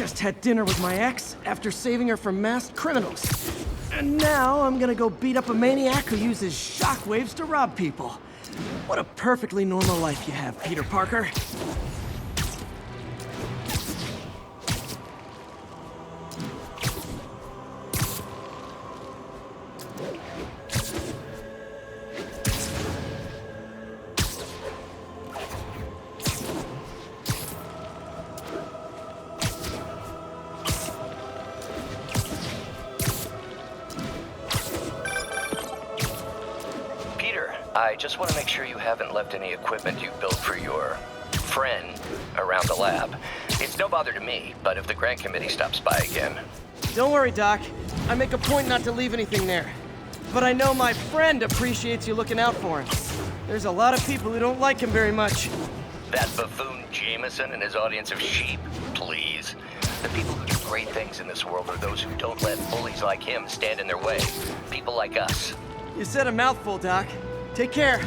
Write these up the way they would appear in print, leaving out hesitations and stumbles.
just had dinner with my ex after saving her from masked criminals. And now I'm gonna go beat up a maniac who uses shockwaves to rob people. What a perfectly normal life you have, Peter Parker. I just want to make sure you haven't left any equipment you built for your friend around the lab. It's no bother to me, but if the grant committee stops by again... Don't worry, Doc. I make a point not to leave anything there. But I know my friend appreciates you looking out for him. There's a lot of people who don't like him very much. That buffoon Jameson and his audience of sheep? Please. The people who do great things in this world are those who don't let bullies like him stand in their way. People like us. You said a mouthful, Doc. Take care.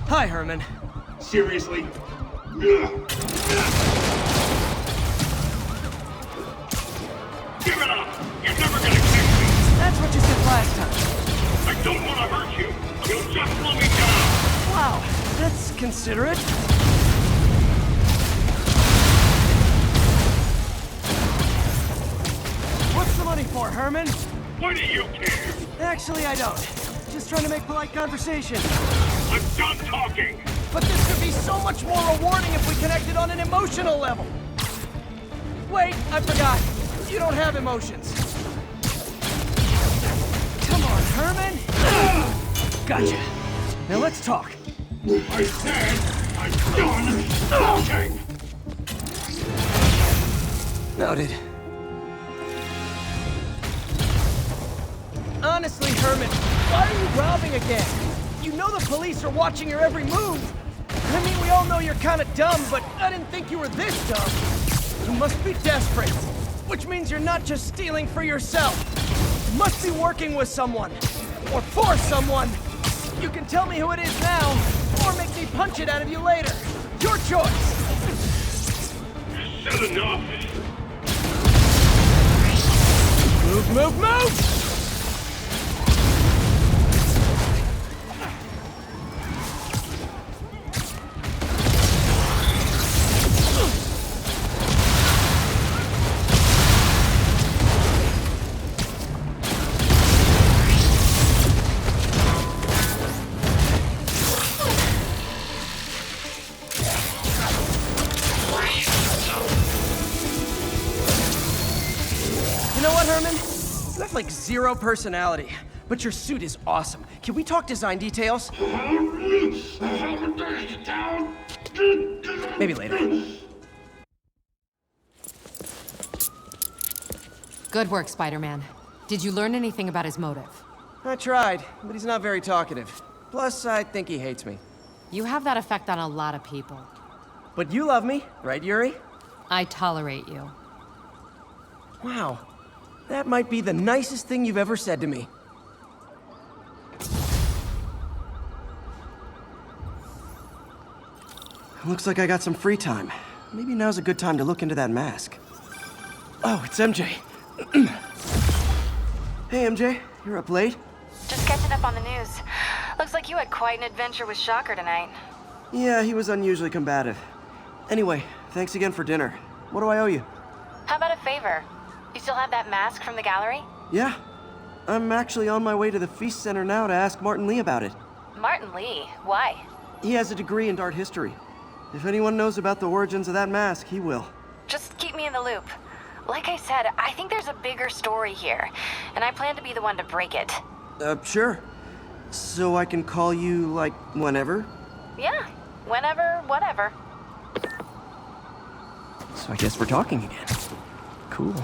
Hi, Herman. Seriously? Give it up! You're never gonna catch me! That's what you said last time. I don't want to hurt you! You'll just slow me down! Wow, that's considerate. What's the money for, Herman? Why do you care? Actually, I don't. Just trying to make polite conversation. I'm done talking! But this could be so much more rewarding if we connected on an emotional level. Wait, I forgot. You don't have emotions. Come on, Herman. Gotcha. Now let's talk. I said I'm done talking! Noted. Honestly, Herman, why are you robbing again? You know the police are watching your every move. I mean, we all know you're kind of dumb, but I didn't think you were this dumb. You must be desperate, which means you're not just stealing for yourself. You must be working with someone, or for someone. You can tell me who it is now, or make me punch it out of you later. Your choice. Said enough! Move, move, move! You know what, Herman? You have like zero personality, but your suit is awesome. Can we talk design details? Maybe later. Good work, Spider-Man. Did you learn anything about his motive? I tried, but he's not very talkative. Plus, I think he hates me. You have that effect on a lot of people. But you love me, right, Yuri? I tolerate you. Wow. That might be the nicest thing you've ever said to me. Looks like I got some free time. Maybe now's a good time to look into that mask. Oh, it's MJ. Hey, MJ. You're up late? Just catching up on the news. Looks like you had quite an adventure with Shocker tonight. Yeah, he was unusually combative. Anyway, thanks again for dinner. What do I owe you? How about a favor? You still have that mask from the gallery? Yeah. I'm actually on my way to the Feast Center now to ask Martin Lee about it. Martin Lee, why? He has a degree in art history. If anyone knows about the origins of that mask, he will. Just keep me in the loop. Like I said, I think there's a bigger story here, and I plan to be the one to break it. Sure. So I can call you, like, whenever? Yeah, whenever, whatever. So I guess we're talking again. Cool.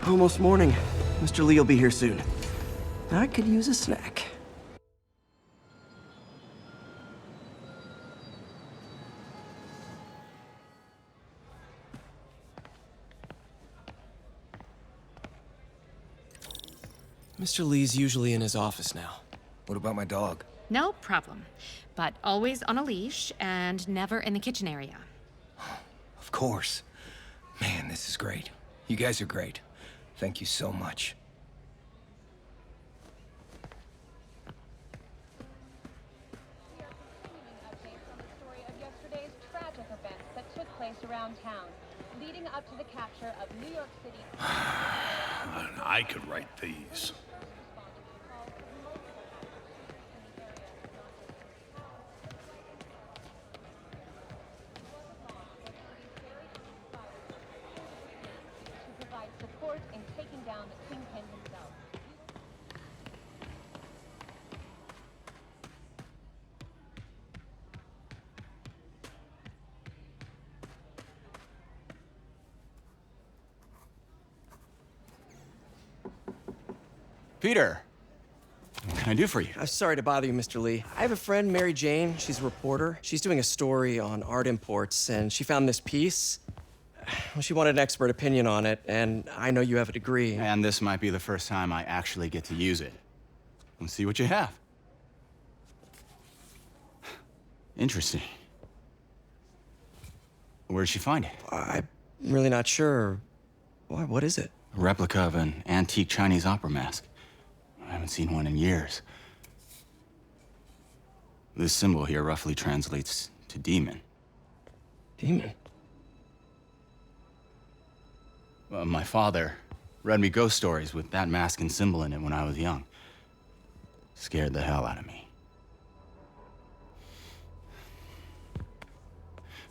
Almost morning. Mr. Lee will be here soon. I could use a snack. Mr. Lee's usually in his office now. What about my dog? No problem. But always on a leash and never in the kitchen area. Of course. Man, this is great. You guys are great. Thank you so much. Updates on the story of yesterday's tragic events that took place around town, leading up to the capture of New York City. I could write these. To provide support in taking down the kingpin himself. Peter, what can I do for you? I'm sorry to bother you, Mr. Lee. I have a friend, Mary Jane. She's a reporter. She's doing a story on art imports, and she found this piece. Well, she wanted an expert opinion on it, and I know you have a degree. And this might be the first time I actually get to use it. Let's see what you have. Interesting. Where did she find it? I'm really not sure. Why, what is it? A replica of an antique Chinese opera mask. I haven't seen one in years. This symbol here roughly translates to demon. Demon? My father read me ghost stories with that mask and symbol in it when I was young. Scared the hell out of me.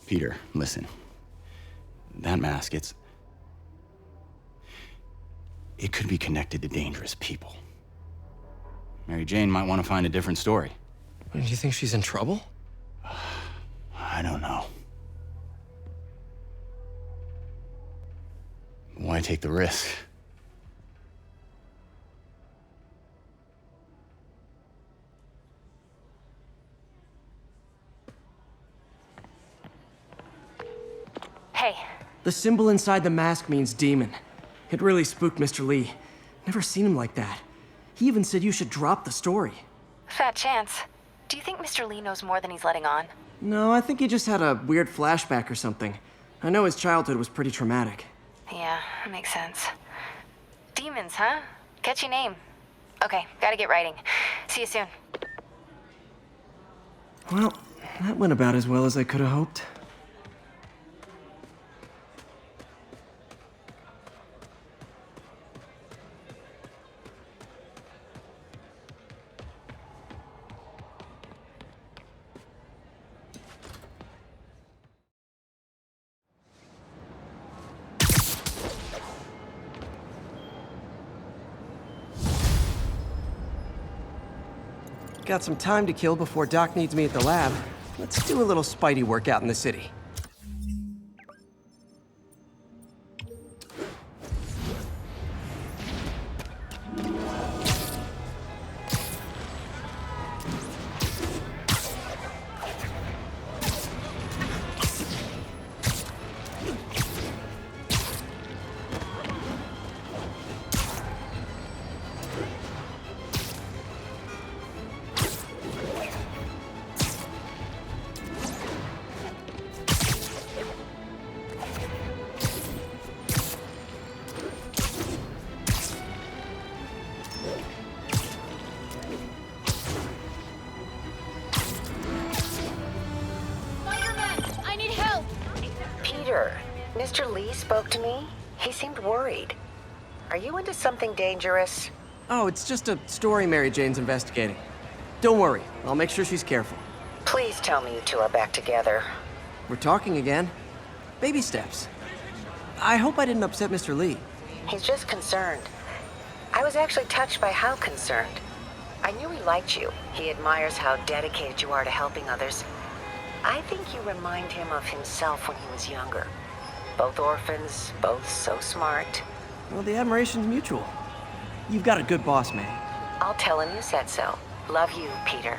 Peter, listen. That mask, it could be connected to dangerous people. Mary Jane might want to find a different story. Do you think she's in trouble? I don't know. Why take the risk? Hey, The symbol inside the mask means demon. It really spooked Mr. Lee. Never seen him like that. He even said you should drop the story. fat chance. Do you think Mr. Lee knows more than he's letting on? No, I think he just had a weird flashback or something. I know his childhood was pretty traumatic. Yeah, that makes sense. Demons, huh? Catchy name. Okay, gotta get writing. See you soon. Well, that went about as well as I could have hoped. Got some time to kill before Doc needs me at the lab. Let's do a little Spidey workout in the city. Peter, Mr. Lee spoke to me. He seemed worried. Are you into something dangerous? Oh, it's just a story Mary Jane's investigating. Don't worry, I'll make sure she's careful. Please tell me you two are back together. We're talking again. Baby steps. I hope I didn't upset Mr. Lee. He's just concerned. I was actually touched by how concerned. I knew he liked you. He admires how dedicated you are to helping others. I think you remind him of himself when he was younger. Both orphans, both so smart. Well, the admiration's mutual. You've got a good boss, man. I'll tell him you said so. Love you, Peter.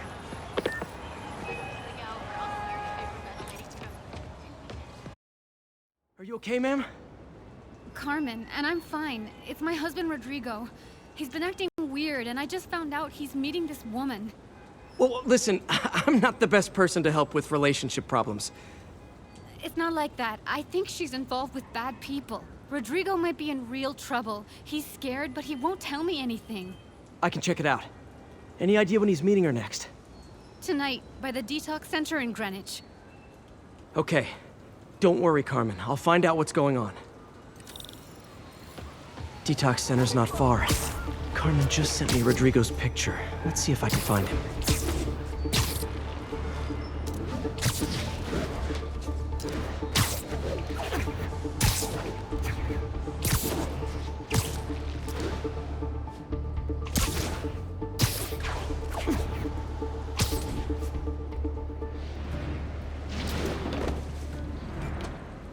Are you okay, ma'am? Carmen, and I'm fine. It's my husband, Rodrigo. He's been acting weird, and I just found out he's meeting this woman. Well, listen, I'm not the best person to help with relationship problems. It's not like that. I think she's involved with bad people. Rodrigo might be in real trouble. He's scared, but he won't tell me anything. I can check it out. Any idea when he's meeting her next? Tonight, by the detox center in Greenwich. Okay. Don't worry, Carmen. I'll find out what's going on. Detox center's not far. Carmen just sent me Rodrigo's picture. Let's see if I can find him.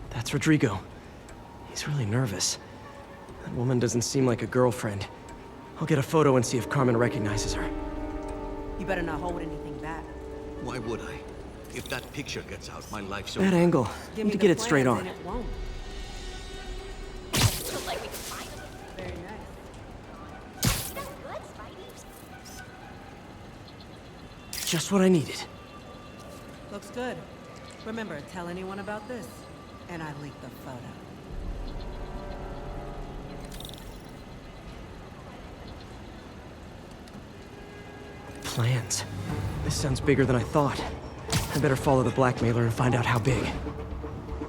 That's Rodrigo. He's really nervous. That woman doesn't seem like a girlfriend. I'll get a photo and see if Carmen recognizes her. You better not hold anything back. Why would I? If that picture gets out, my life's over. Bad angle. Need to get it straight on. Very nice. Just what I needed. Looks good. Remember, tell anyone about this, and I leak the photo. Plans. This sounds bigger than I thought. I better follow the blackmailer and find out how big.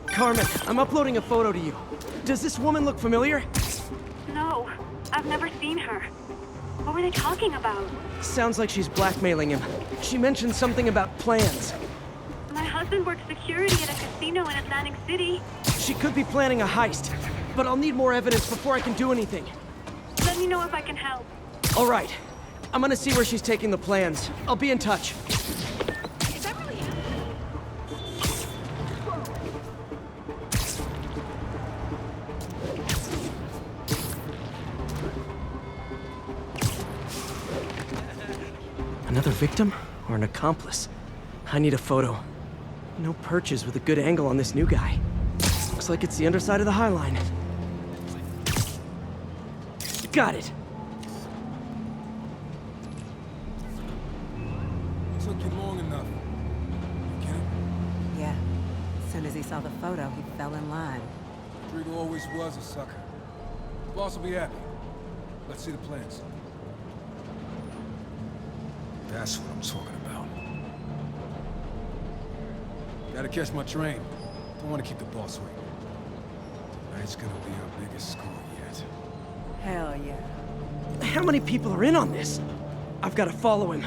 Carmen, I'm uploading a photo to you. Does this woman look familiar? No, I've never seen her. What were they talking about? Sounds like she's blackmailing him. She mentioned something about plans. My husband works security at a casino in Atlantic City. She could be planning a heist, but I'll need more evidence before I can do anything. Let me know if I can help. All right. I'm gonna see where she's taking the plans. I'll be in touch. Is that really happening? Another victim or an accomplice? I need a photo. No perches with a good angle on this new guy. Looks like it's the underside of the High Line. Got it. Took you long enough. You get it? Yeah. As soon as he saw the photo, he fell in line. Rodrigo always was a sucker. Boss will be happy. Let's see the plans. That's what I'm talking about. Gotta catch my train. Don't want to keep the boss waiting. Tonight's gonna be our biggest score yet. Hell yeah. How many people are in on this? I've got to follow him.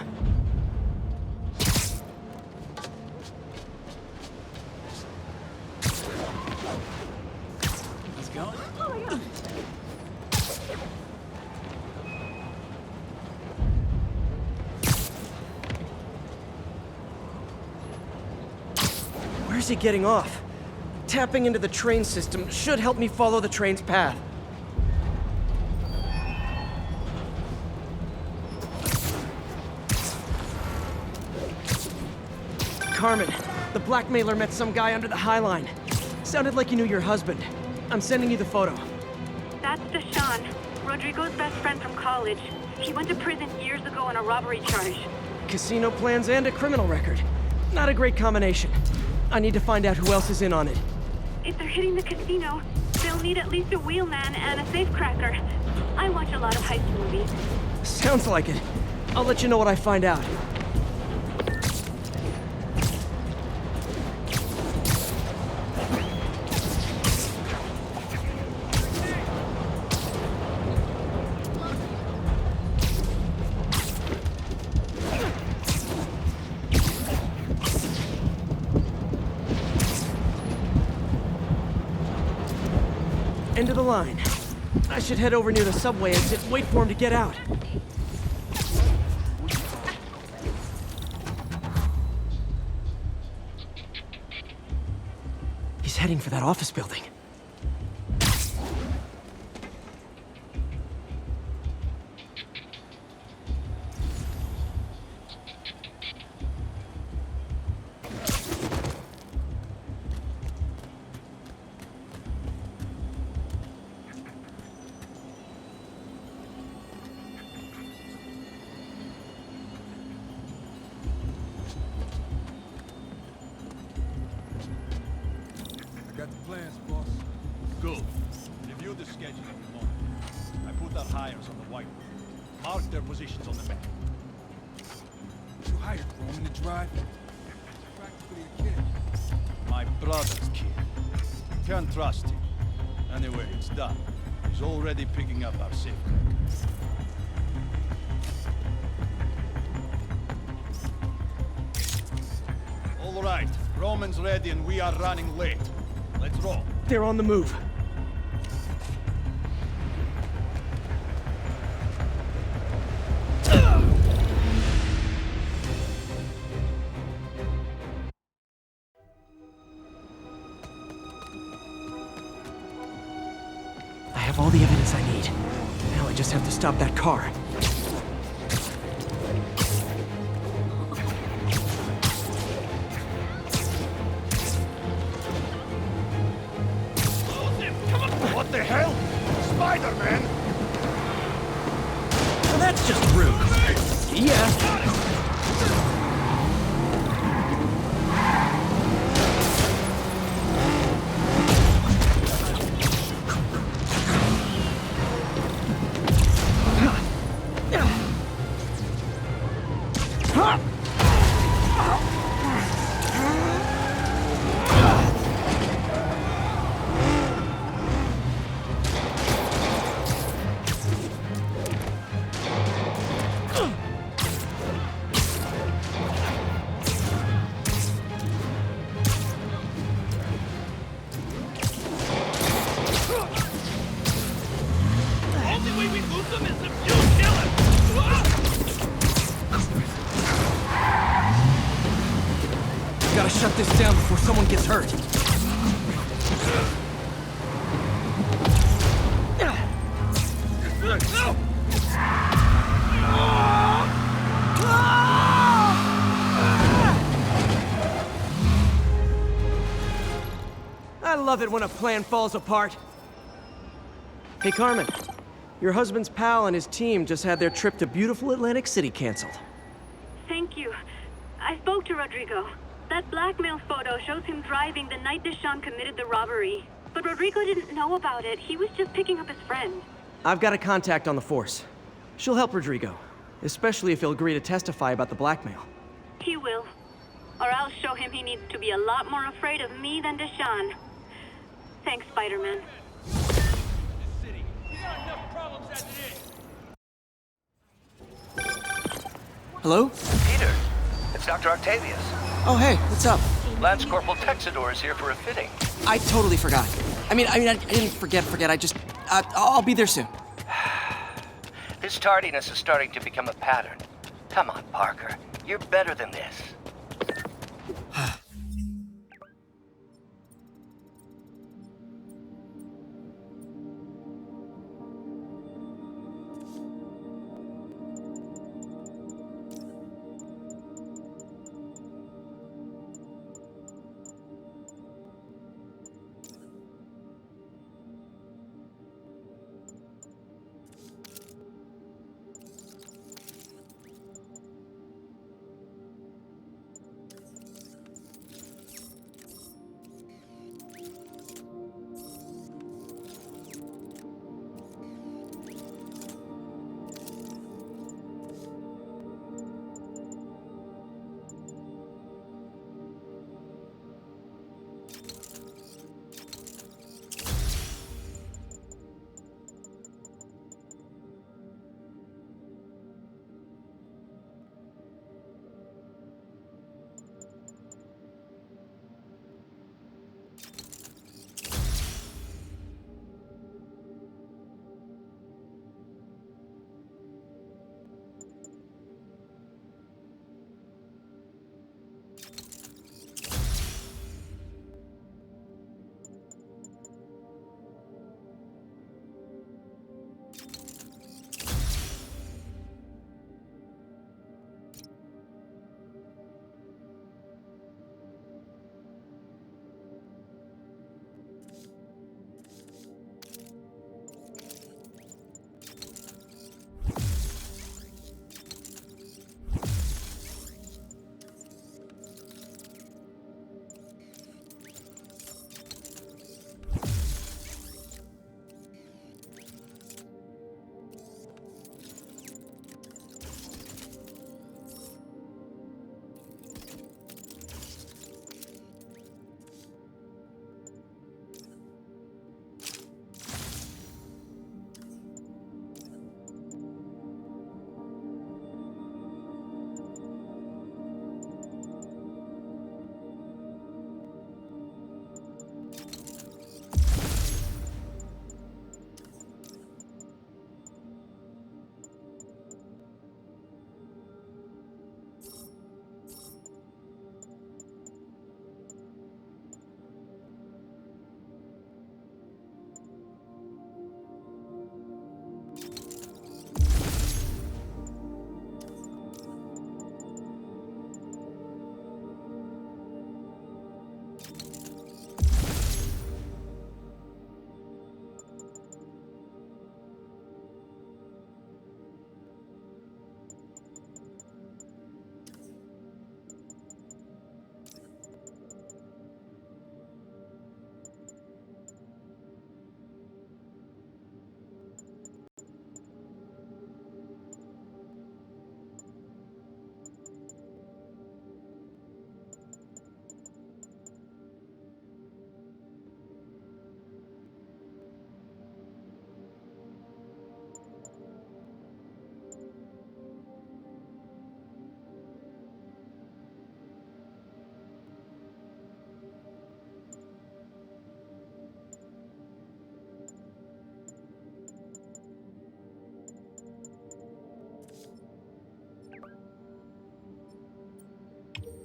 Let's go. Where's he getting off? Tapping into the train system should help me follow the train's path. Carmen, the blackmailer met some guy under the High Line. Sounded like you knew your husband. I'm sending you the photo. That's Deshaun, Rodrigo's best friend from college. He went to prison years ago on a robbery charge. Casino plans and a criminal record. Not a great combination. I need to find out who else is in on it. If they're hitting the casino, they'll need at least a wheelman and a safecracker. I watch a lot of heist movies. Sounds like it. I'll let you know what I find out. End of the line. I should head over near the subway exit and wait for him to get out. He's heading for that office building. Got the plans, boss. Good. Review the schedule every morning. I put our hires on the whiteboard. Mark their positions on the map. You hired Roman to drive? He's practically a kid. My brother's kid. Can't trust him. Anyway, it's done. He's already picking up our safecracker. All right. Roman's ready and we are running late. Let's roll. They're on the move. I have all the evidence I need. Now I just have to stop that car. What the hell? Spider-Man! Well, that's just rude. Yeah. Gotta shut this down before someone gets hurt. I love it when a plan falls apart. Hey, Carmen. Your husband's pal and his team just had their trip to beautiful Atlantic City canceled. Thank you. I spoke to Rodrigo. That blackmail photo shows him driving the night Deshawn committed the robbery. But Rodrigo didn't know about it. He was just picking up his friend. I've got a contact on the force. She'll help Rodrigo, especially if he'll agree to testify about the blackmail. He will. Or I'll show him he needs to be a lot more afraid of me than Deshawn. Thanks, Spider-Man. Hello? Peter, it's Dr. Octavius. Oh, hey, what's up? Lance Corporal Texador is here for a fitting. I totally forgot. I didn't forget. I'll be there soon. This tardiness is starting to become a pattern. Come on, Parker. You're better than this.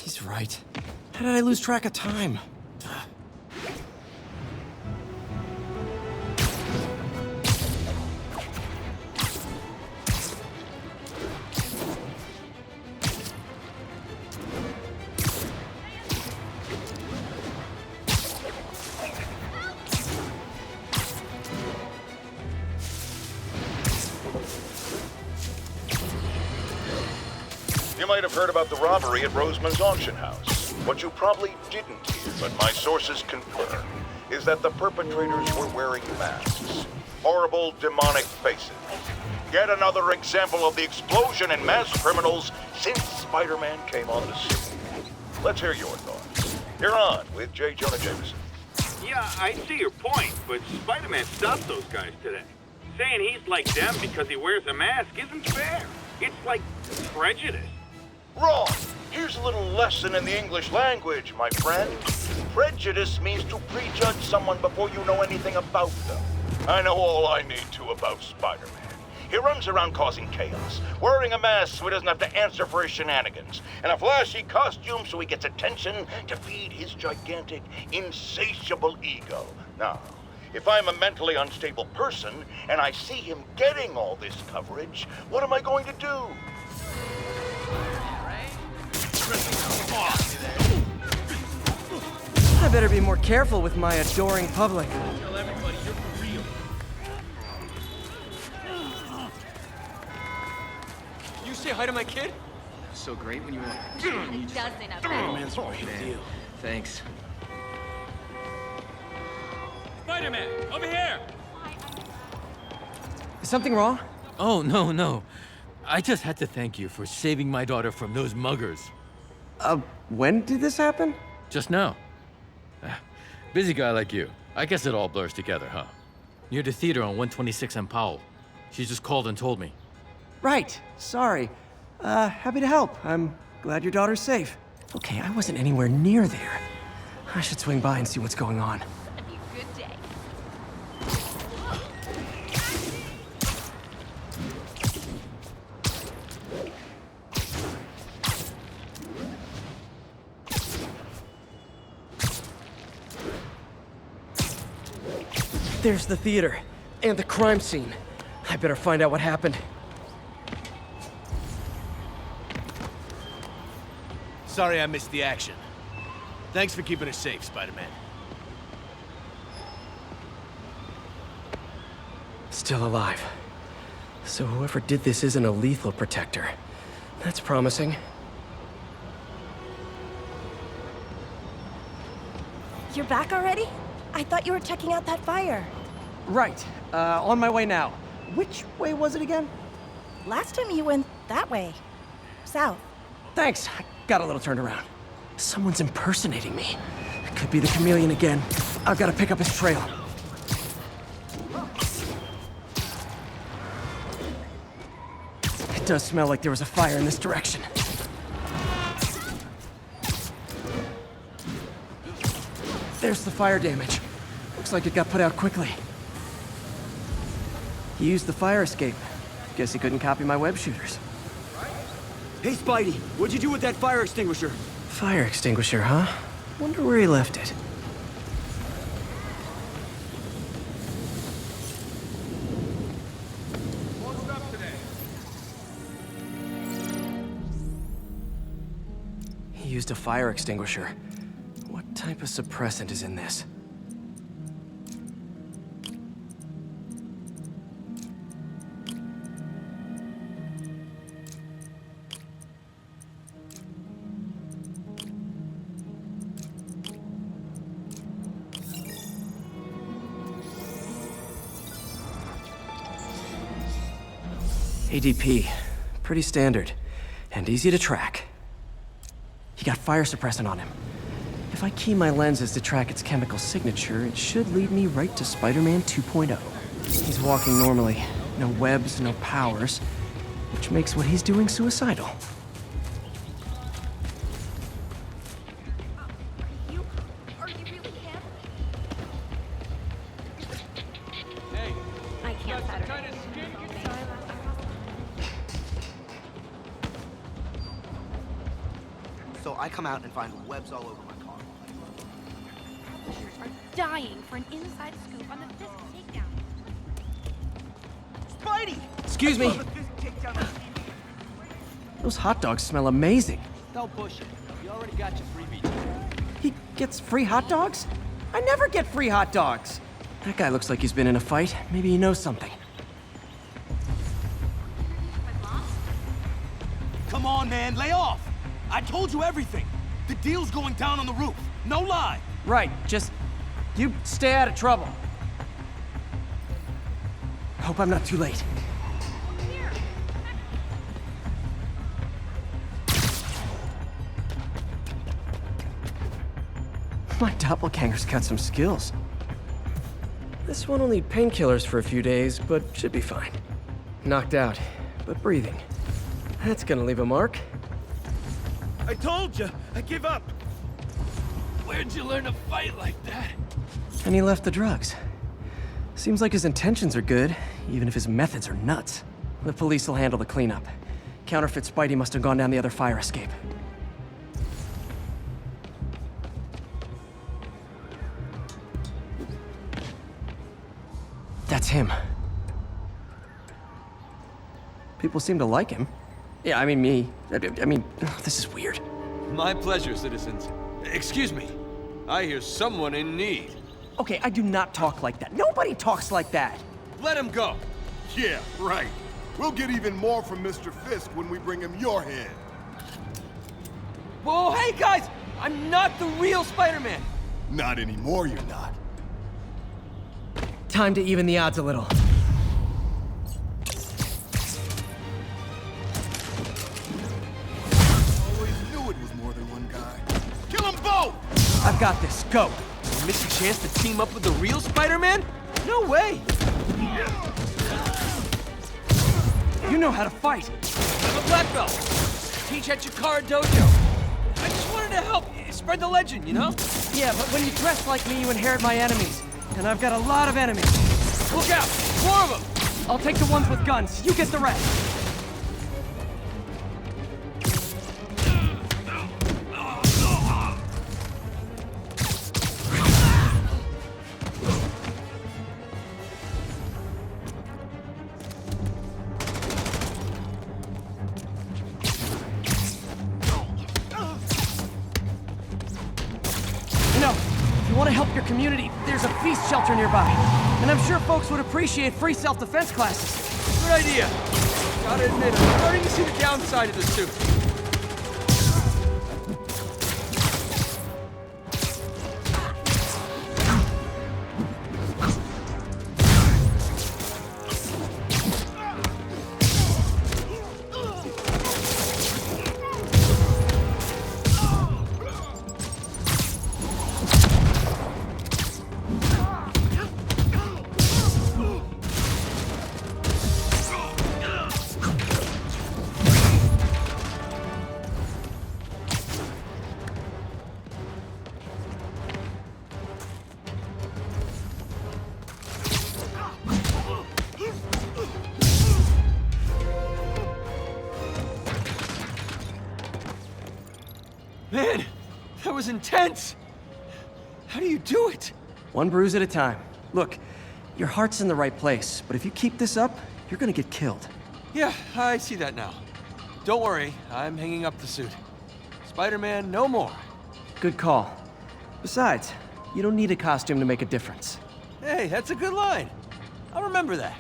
He's right. How did I lose track of time? You might have heard about the robbery at Roseman's auction house. What you probably didn't hear, but my sources confirm, is that the perpetrators were wearing masks. Horrible, demonic faces. Yet another example of the explosion in mass criminals since Spider-Man came on the scene. Let's hear your thoughts. You're on with J. Jonah Jameson. Yeah, I see your point, but Spider-Man stopped those guys today. Saying he's like them because he wears a mask isn't fair. It's like prejudice. Wrong! Here's a little lesson in the English language, my friend. Prejudice means to prejudge someone before you know anything about them. I know all I need to about Spider-Man. He runs around causing chaos, wearing a mask so he doesn't have to answer for his shenanigans, and a flashy costume so he gets attention to feed his gigantic, insatiable ego. Now, if I'm a mentally unstable person and I see him getting all this coverage, what am I going to do? I better be more careful with my adoring public. Tell everybody you're for real. You say hi to my kid? So great when you were like... Doesn't of Spider-Man's right there. Thanks. Spider-Man, over here! Is something wrong? Oh, no. I just had to thank you for saving my daughter from those muggers. When did this happen? Just now. Busy guy like you. I guess it all blurs together, huh? Near the theater on 126 and Powell. She just called and told me. Right. Sorry. Happy to help. I'm glad your daughter's safe. Okay, I wasn't anywhere near there. I should swing by and see what's going on. That'd be a good day. There's the theater, and the crime scene. I better find out what happened. Sorry I missed the action. Thanks for keeping us safe, Spider-Man. Still alive. So whoever did this isn't a lethal protector. That's promising. You're back already? I thought you were checking out that fire. Right. On my way now. Which way was it again? Last time you went that way. South. Thanks. I got a little turned around. Someone's impersonating me. It could be the chameleon again. I've got to pick up his trail. It does smell like there was a fire in this direction. There's the fire damage. Looks like it got put out quickly. He used the fire escape. Guess he couldn't copy my web shooters. Hey, Spidey, what'd you do with that fire extinguisher? Fire extinguisher, huh? Wonder where he left it. What's up today? He used a fire extinguisher. What type of suppressant is in this? ADP. Pretty standard. And easy to track. He got fire suppressant on him. If I key my lenses to track its chemical signature, it should lead me right to Spider-Man 2.0. He's walking normally. No webs, no powers. Which makes what he's doing suicidal. Are you really him? Hey, I can't Saturday. So I come out and find webs all over my car. Publishers are dying for an inside scoop on the Fisk takedown. Spidey! Excuse me. Those hot dogs smell amazing. Don't push it. You already got your freebie. He gets free hot dogs? I never get free hot dogs. That guy looks like he's been in a fight. Maybe he knows something. Come on, man, lay off! I told you everything. The deal's going down on the roof. No lie. Right, just... you stay out of trouble. Hope I'm not too late. My doppelganger's got some skills. This one will need painkillers for a few days, but should be fine. Knocked out, but breathing. That's gonna leave a mark. I told you, I give up. Where'd you learn to fight like that? And he left the drugs. Seems like his intentions are good, even if his methods are nuts. The police will handle the cleanup. Counterfeit Spidey must have gone down the other fire escape. That's him. People seem to like him. Yeah, I mean me. I mean, this is weird. My pleasure, citizens. Excuse me. I hear someone in need. Okay, I do not talk like that. Nobody talks like that. Let him go. Yeah, right. We'll get even more from Mr. Fisk when we bring him your head. Whoa, hey guys! I'm not the real Spider-Man! Not anymore, you're not. Time to even the odds a little. Always knew it was more than one guy. Kill them both! I've got this. Go! Miss a chance to team up with the real Spider-Man? No way! You know how to fight! I'm a black belt. Teach at Chikara Dojo. I just wanted to help spread the legend, you know? Yeah, but when you dress like me, you inherit my enemies. And I've got a lot of enemies. Look out! More of them! I'll take the ones with guns. You get the rest. there's a feast shelter nearby. And I'm sure folks would appreciate free self-defense classes. Good idea. Gotta admit, I'm starting to see the downside of the suit. Man, that was intense! How do you do it? One bruise at a time. Look, your heart's in the right place, but if you keep this up, you're gonna get killed. Yeah, I see that now. Don't worry, I'm hanging up the suit. Spider-Man, no more. Good call. Besides, you don't need a costume to make a difference. Hey, that's a good line. I'll remember that.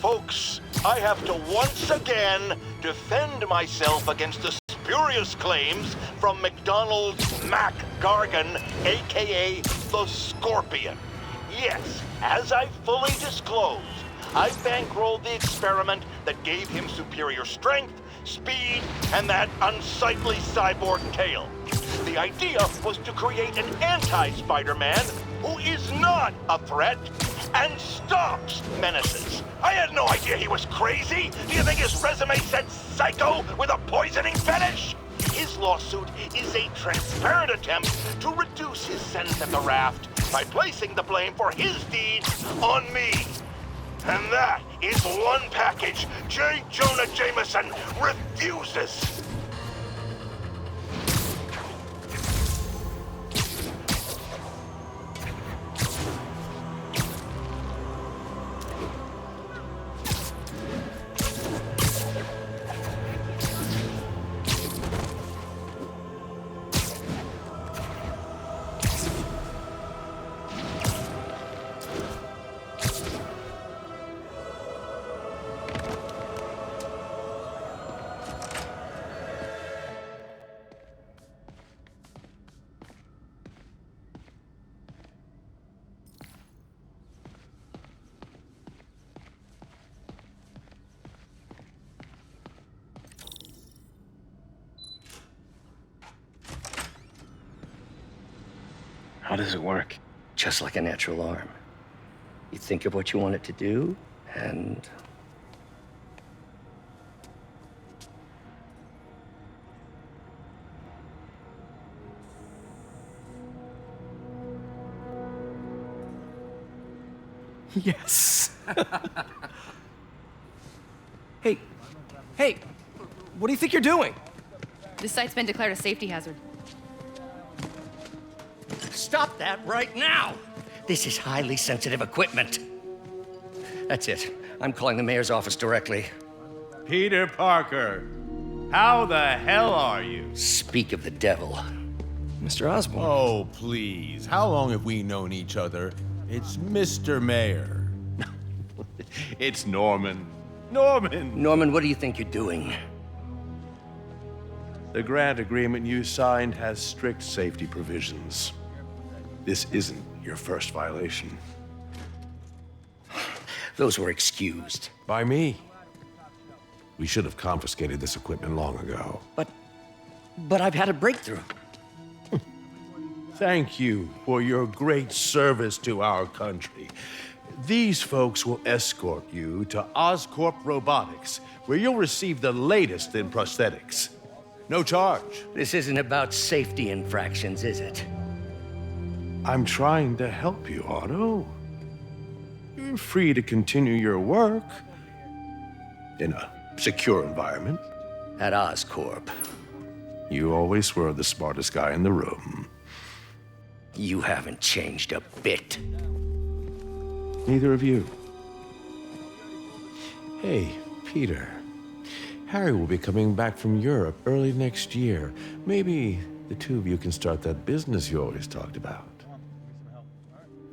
Folks, I have to once again defend myself against the spurious claims from McDonald's Mac Gargan, aka the Scorpion. Yes, as I fully disclosed, I bankrolled the experiment that gave him superior strength, speed, and that unsightly cyborg tail. The idea was to create an anti-Spider-Man who is not a threat and stops menaces. I had no idea he was crazy. Do you think his resume said psycho with a poisoning fetish? His lawsuit is a transparent attempt to reduce his sentence at the raft by placing the blame for his deeds on me. And that is one package J. Jonah Jameson refuses. How does it work? Just like a natural arm. You think of what you want it to do, and... Yes. Hey, what do you think you're doing? This site's been declared a safety hazard. Stop that right now! This is highly sensitive equipment. That's it. I'm calling the mayor's office directly. Peter Parker, how the hell are you? Speak of the devil. Mr. Osborn. Oh, please. How long have we known each other? It's Mr. Mayor. It's Norman. Norman! Norman, what do you think you're doing? The grant agreement you signed has strict safety provisions. This isn't your first violation. Those were excused. By me. We should have confiscated this equipment long ago. But I've had a breakthrough. Thank you for your great service to our country. These folks will escort you to Oscorp Robotics, where you'll receive the latest in prosthetics. No charge. This isn't about safety infractions, is it? I'm trying to help you, Otto. You're free to continue your work in a secure environment. At Oscorp. You always were the smartest guy in the room. You haven't changed a bit. Neither of you. Hey, Peter. Harry will be coming back from Europe early next year. Maybe the two of you can start that business you always talked about.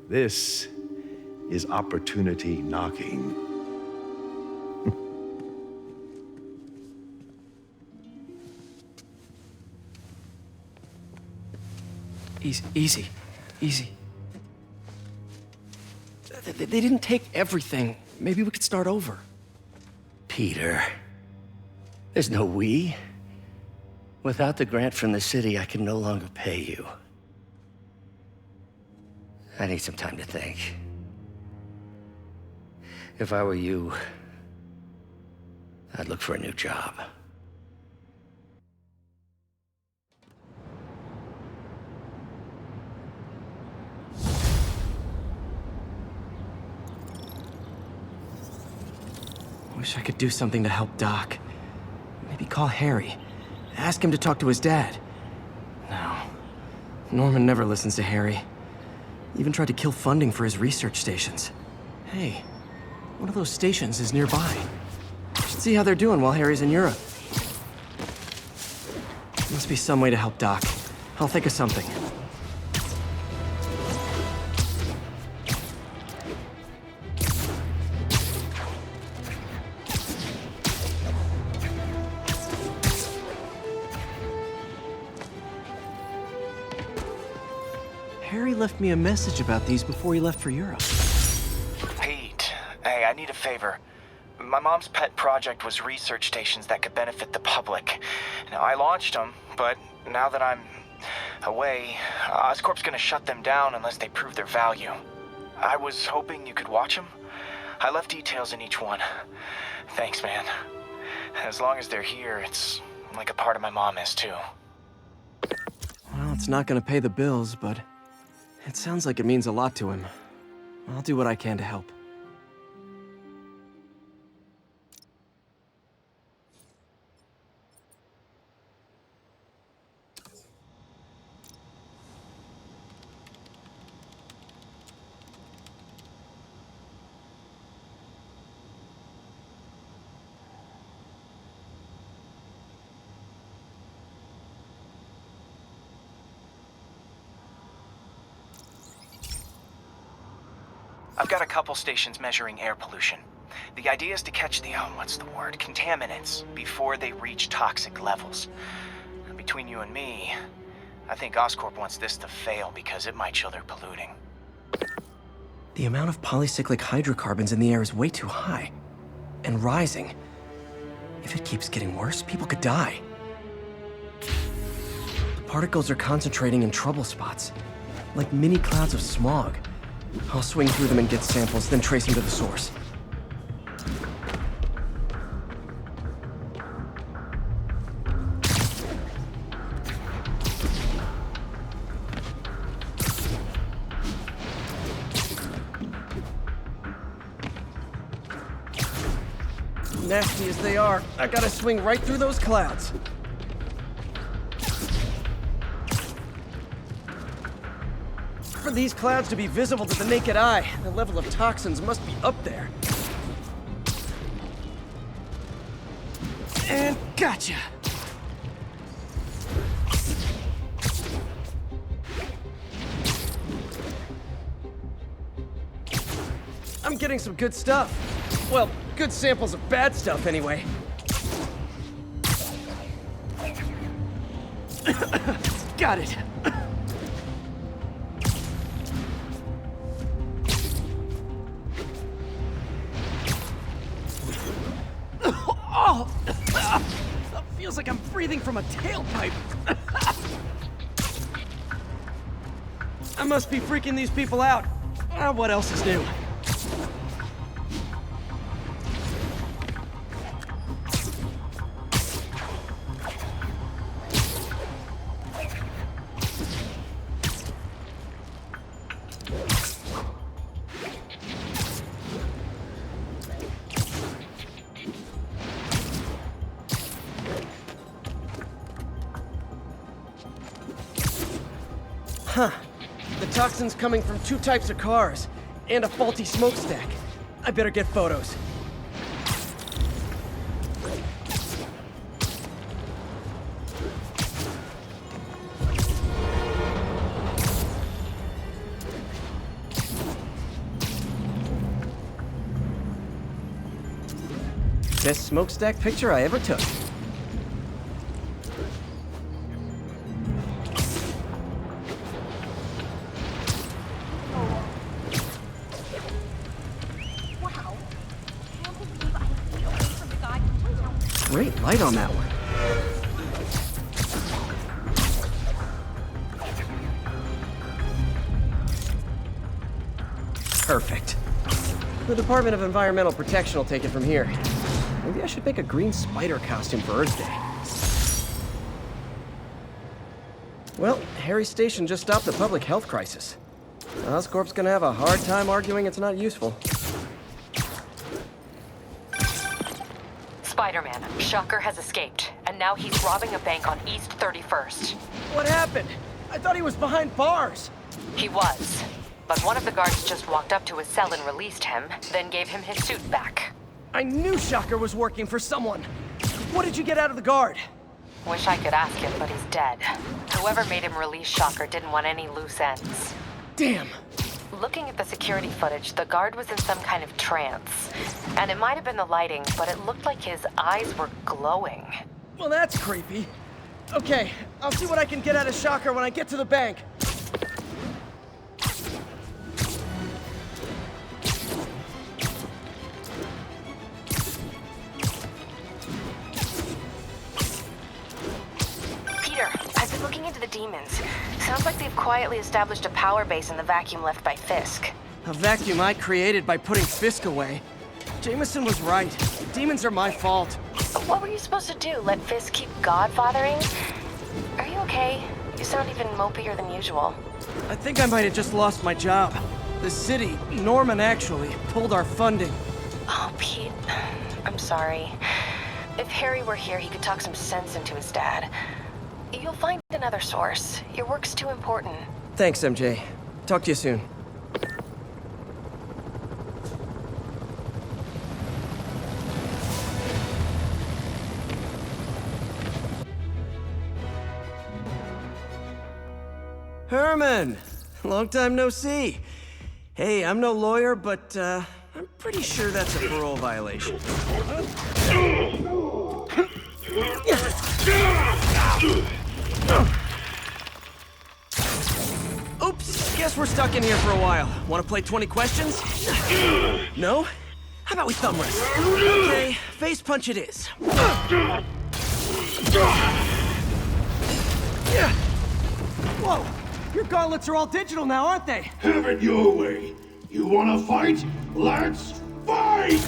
This is opportunity knocking. Easy. They didn't take everything. Maybe we could start over. Peter, there's no we. Without the grant from the city, I can no longer pay you. I need some time to think. If I were you, I'd look for a new job. Wish I could do something to help Doc. Maybe call Harry. Ask him to talk to his dad. No. Norman never listens to Harry. Even tried to kill funding for his research stations. Hey, one of those stations is nearby. Should see how they're doing while Harry's in Europe. Must be some way to help Doc. I'll think of something. Harry left me a message about these before he left for Europe. Pete, hey, I need a favor. My mom's pet project was research stations that could benefit the public. Now, I launched them, but now that I'm away, Oscorp's gonna shut them down unless they prove their value. I was hoping you could watch them. I left details in each one. Thanks, man. As long as they're here, it's like a part of my mom is, too. Well, it's not gonna pay the bills, but it sounds like it means a lot to him. I'll do what I can to help. I've got a couple stations measuring air pollution. The idea is to catch the, contaminants before they reach toxic levels. Between you and me, I think Oscorp wants this to fail because it might show they're polluting. The amount of polycyclic hydrocarbons in the air is way too high. And rising. If it keeps getting worse, people could die. The particles are concentrating in trouble spots, like mini clouds of smog. I'll swing through them and get samples, then trace them to the source. Nasty as they are, I gotta swing right through those clouds. For these clouds to be visible to the naked eye, the level of toxins must be up there. And gotcha! I'm getting some good stuff. Well, good samples of bad stuff, anyway. Got it. Oh! Feels like I'm breathing from a tailpipe. I must be freaking these people out. What else is new? Huh. The toxin's coming from 2 types of cars, and a faulty smokestack. I better get photos. Best smokestack picture I ever took. Great light on that one. Perfect. The Department of Environmental Protection will take it from here. Maybe I should make a green spider costume for Earth Day. Well, Harry's station just stopped the public health crisis. Oscorp's gonna have a hard time arguing it's not useful. Spider-Man, Shocker has escaped, and now he's robbing a bank on East 31st. What happened? I thought he was behind bars. He was, but one of the guards just walked up to his cell and released him, then gave him his suit back. I knew Shocker was working for someone. What did you get out of the guard? Wish I could ask him, but he's dead. Whoever made him release Shocker didn't want any loose ends. Damn. Looking at the security footage, the guard was in some kind of trance. And it might have been the lighting, but it looked like his eyes were glowing. Well, that's creepy. Okay, I'll see what I can get out of Shocker when I get to the bank. Peter, I've been looking into the demons. Sounds like they've quietly established a power base in the vacuum left by Fisk. A vacuum I created by putting Fisk away. Jameson was right. Demons are my fault. What were you supposed to do? Let Fisk keep godfathering? Are you okay? You sound even mopier than usual. I think I might have just lost my job. The city, Norman actually, pulled our funding. Oh, Pete. I'm sorry. If Harry were here, he could talk some sense into his dad. You'll find another source. Your work's too important. Thanks, MJ. Talk to you soon. Herman! Long time no see. Hey, I'm no lawyer, but I'm pretty sure that's a parole violation. Oops, guess we're stuck in here for a while. Want to play 20 questions? No? How about we thumb wrestle? Okay, face punch it is. Whoa! Your gauntlets are all digital now, aren't they? Have it your way. You wanna fight? Let's fight!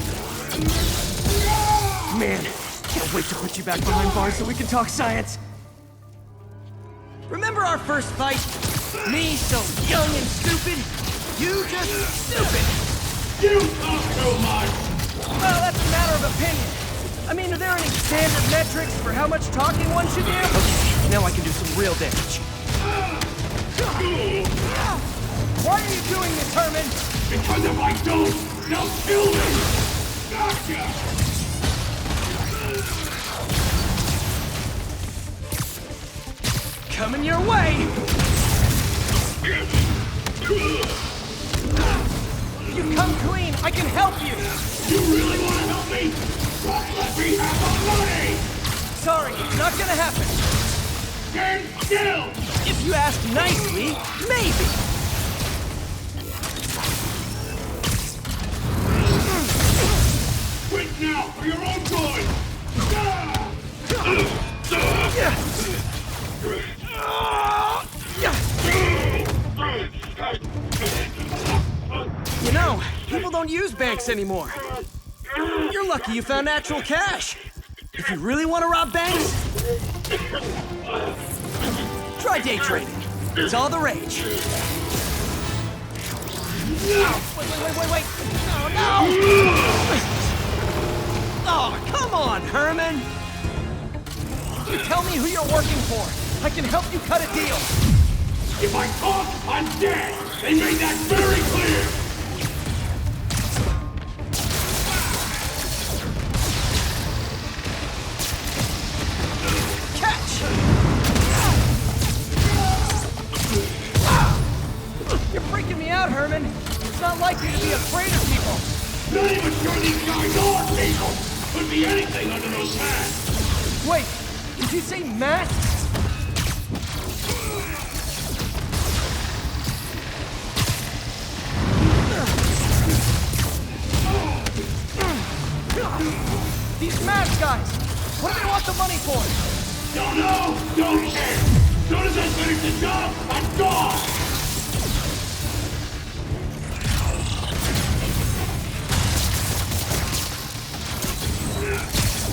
Man, can't wait to put you back behind bars so we can talk science. Remember our first fight? Me so young and stupid? You just stupid! You talk too much! Well, that's a matter of opinion. I mean, are there any standard metrics for how much talking one should do? Okay, now I can do some real damage. Why are you doing this, Herman? Because if I don't, they'll kill me! Gotcha! Coming your way! You come clean, I can help you! You really want to help me? Just let me have the money! Sorry, not gonna happen. Stand still! If you ask nicely, maybe. Quit now, for your own good! You know, people don't use banks anymore. You're lucky you found actual cash. If you really want to rob banks, try day trading. It's all the rage. Wait. No, no! Oh, come on, Herman! You tell me who you're working for. I can help you cut a deal. If I talk, I'm dead! They made that very clear! Catch! You're freaking me out, Herman. It's not like you to be afraid of people. Not even sure these guys are people! Could be anything under those masks! Wait, did you say masks? These mask guys! What do they want the money for? Don't know! Don't care! As soon as I finish the job, I'm gone!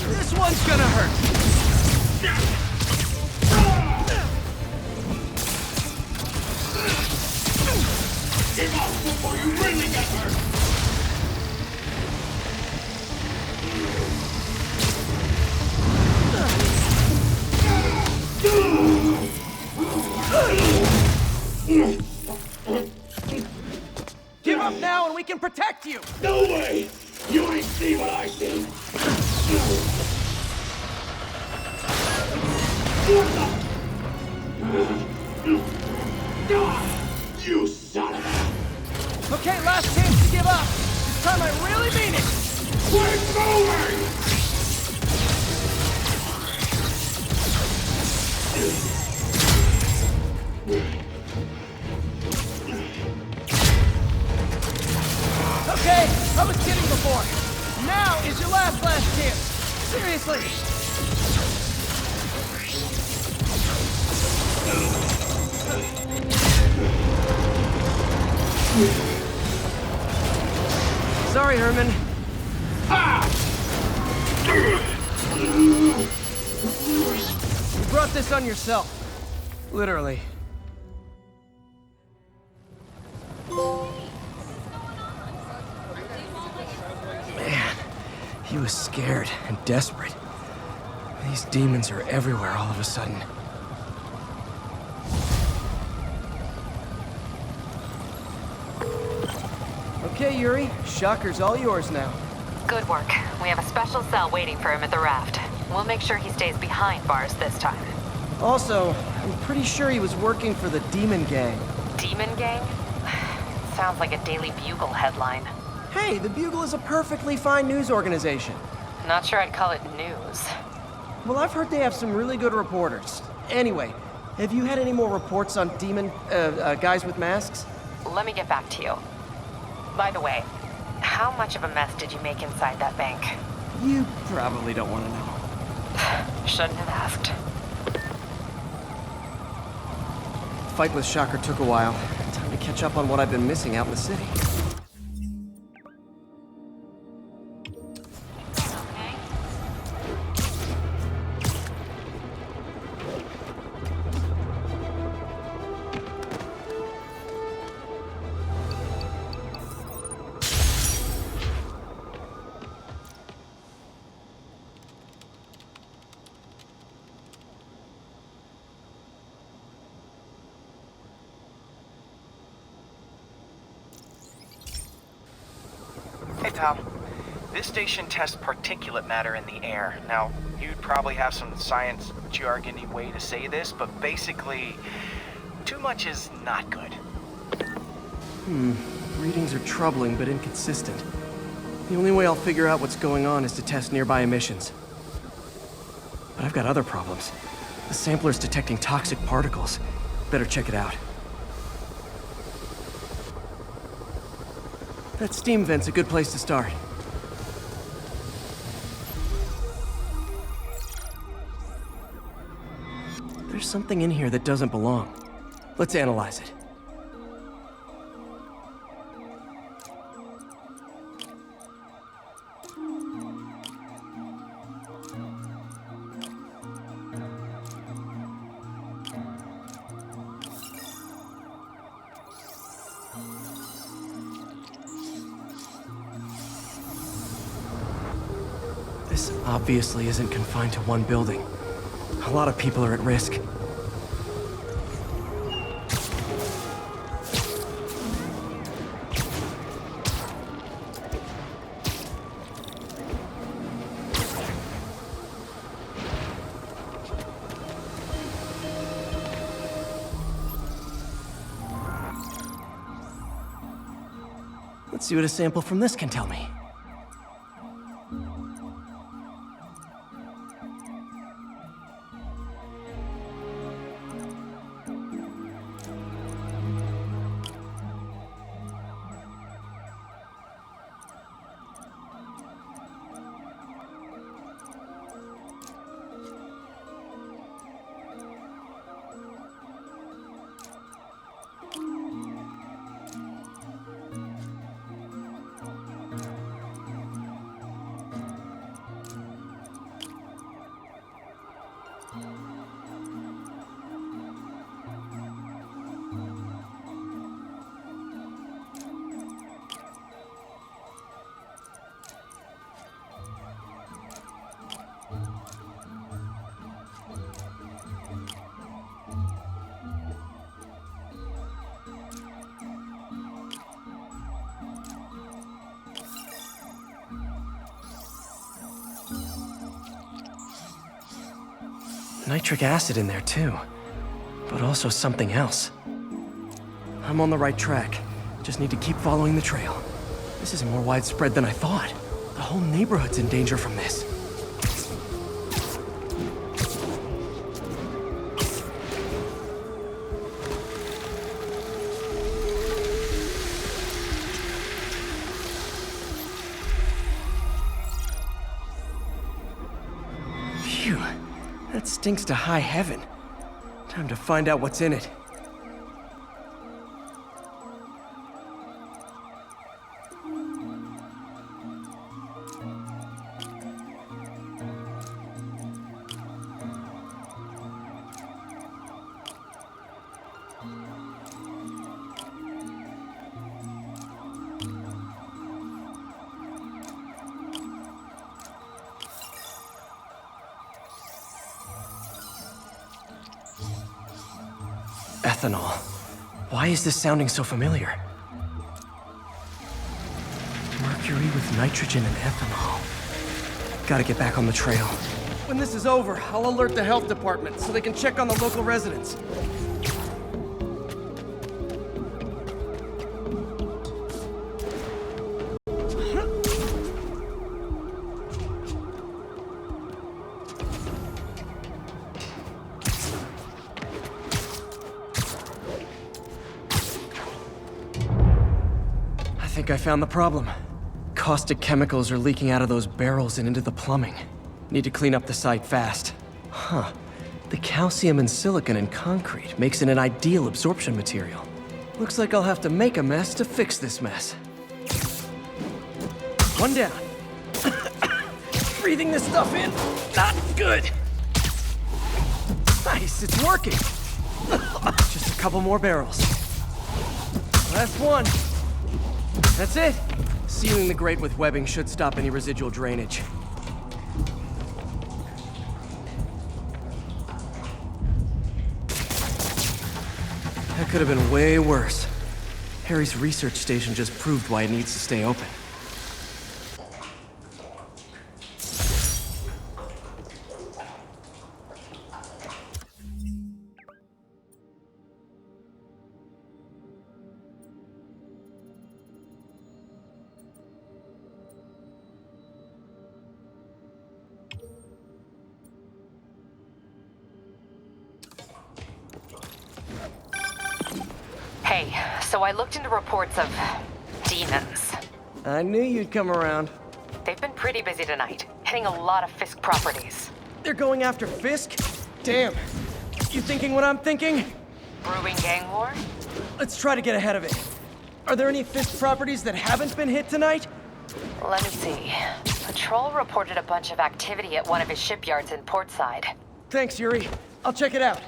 This one's gonna hurt! Give up before you really get hurt! Give up now and we can protect you! No way! You ain't see what I see! You son of a... Okay, last chance to give up. This time I really mean it. We're moving! Okay, I was kidding before. Now is your last chance. Seriously. Sorry, Herman. You brought this on yourself. Literally. Man, he was scared and desperate. These demons are everywhere all of a sudden. Okay, Yuri. Shocker's all yours now. Good work. We have a special cell waiting for him at the raft. We'll make sure he stays behind bars this time. Also, I'm pretty sure he was working for the Demon Gang. Demon Gang? Sounds like a Daily Bugle headline. Hey, the Bugle is a perfectly fine news organization. Not sure I'd call it news. Well, I've heard they have some really good reporters. Anyway, have you had any more reports on demon, guys with masks? Let me get back to you. By the way, how much of a mess did you make inside that bank? You probably don't want to know. Shouldn't have asked. The fight with Shocker took a while. Time to catch up on what I've been missing out in the city. Hey, pal. This station tests particulate matter in the air. Now, you'd probably have some science jargony way to say this, but basically, too much is not good. Readings are troubling but inconsistent. The only way I'll figure out what's going on is to test nearby emissions. But I've got other problems. The sampler's detecting toxic particles. Better check it out. That steam vent's a good place to start. There's something in here that doesn't belong. Let's analyze it. This obviously isn't confined to one building. A lot of people are at risk. Let's see what a sample from this can tell me. Nitric acid in there too, but also something else. I'm on the right track. Just need to keep following the trail. This is more widespread than I thought. The whole neighborhood's in danger from this. Phew. That stinks to high heaven. Time to find out what's in it. Ethanol. Why is this sounding so familiar? Mercury with nitrogen and ethanol. Gotta get back on the trail. When this is over, I'll alert the health department so they can check on the local residents. I think I found the problem. Caustic chemicals are leaking out of those barrels and into the plumbing. Need to clean up the site fast. Huh. The calcium and silicon in concrete makes it an ideal absorption material. Looks like I'll have to make a mess to fix this mess. One down. Breathing this stuff in, not good. Nice, it's working. Just a couple more barrels. Last one. That's it. Sealing the grate with webbing should stop any residual drainage. That could have been way worse. Harry's research station just proved why it needs to stay open. so I looked into reports of demons. I knew you'd come around. They've been pretty busy tonight, hitting a lot of Fisk properties. They're going after Fisk? Damn. You thinking what I'm thinking? Brewing gang war? Let's try to get ahead of it. Are there any Fisk properties that haven't been hit tonight? Let me see. Patrol reported a bunch of activity at one of his shipyards in Portside. Thanks, Yuri. I'll check it out.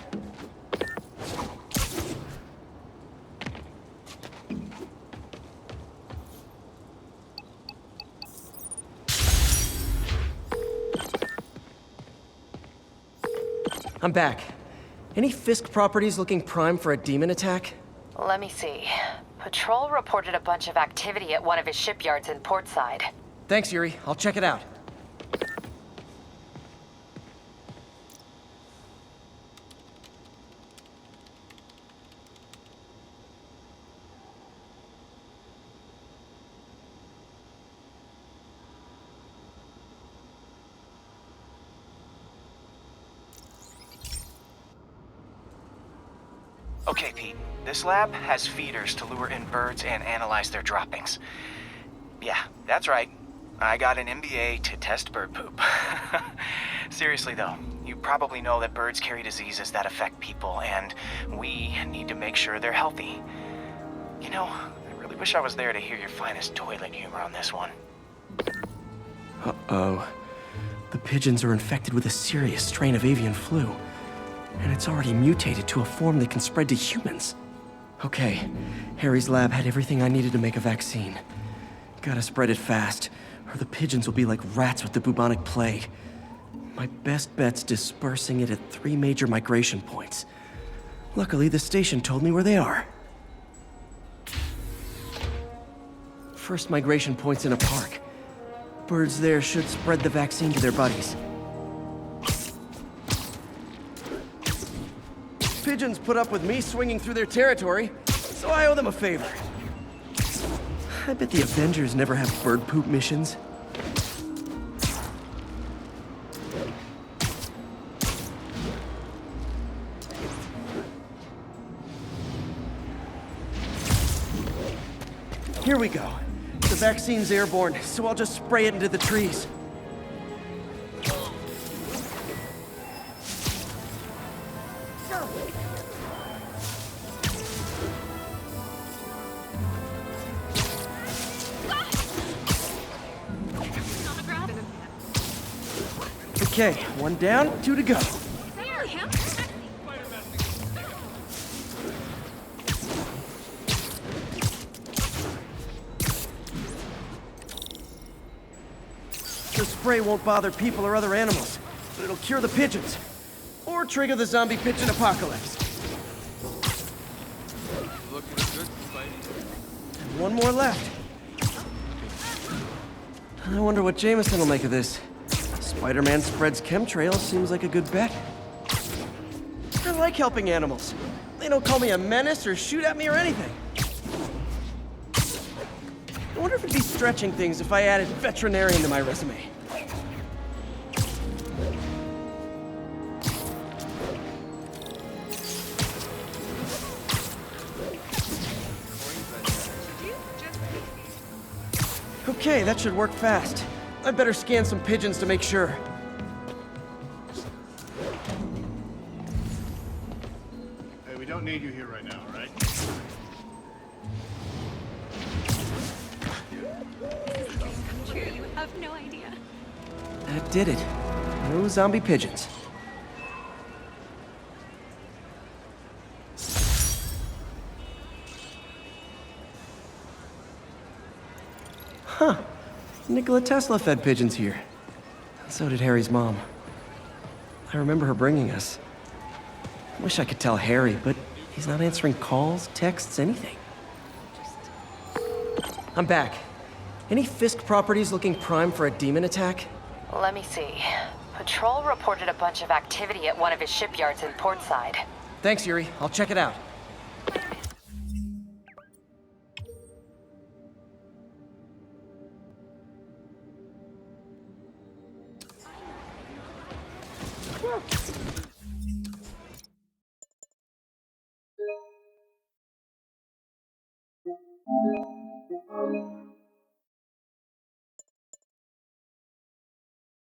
I'm back. Any Fisk properties looking prime for a demon attack? Let me see. Patrol reported a bunch of activity at one of his shipyards in Portside. Thanks, Yuri. I'll check it out. Okay, Pete. This lab has feeders to lure in birds and analyze their droppings. Yeah, that's right. I got an MBA to test bird poop. Seriously though, you probably know that birds carry diseases that affect people, and we need to make sure they're healthy. You know, I really wish I was there to hear your finest toilet humor on this one. Uh-oh. The pigeons are infected with a serious strain of avian flu. And it's already mutated to a form that can spread to humans. Okay, Harry's lab had everything I needed to make a vaccine. Gotta spread it fast, or the pigeons will be like rats with the bubonic plague. My best bet's dispersing it at 3 major migration points. Luckily, the station told me where they are. First migration point's in a park. Birds there should spread the vaccine to their buddies. Pigeons put up with me swinging through their territory, so I owe them a favor. I bet the Avengers never have bird poop missions. Here we go. The vaccine's airborne, so I'll just spray it into the trees. Okay, 1 down, 2 to go. The spray won't bother people or other animals, but it'll cure the pigeons. Or trigger the zombie pigeon apocalypse. Looking good, Spidey. And 1 more left. I wonder what Jameson will make of this. Spider-Man spreads chemtrails seems like a good bet. I like helping animals. They don't call me a menace or shoot at me or anything. I wonder if it'd be stretching things if I added veterinarian to my resume. Okay, that should work fast. I'd better scan some pigeons to make sure. Hey, we don't need you here right now, all right? You have no idea. That did it. No zombie pigeons. Huh. Nikola Tesla fed pigeons here. So did Harry's mom. I remember her bringing us. Wish I could tell Harry, but he's not answering calls, texts, anything. I'm back. Any Fisk properties looking prime for a demon attack? Let me see. Patrol reported a bunch of activity at one of his shipyards in Portside. Thanks, Yuri. I'll check it out. you.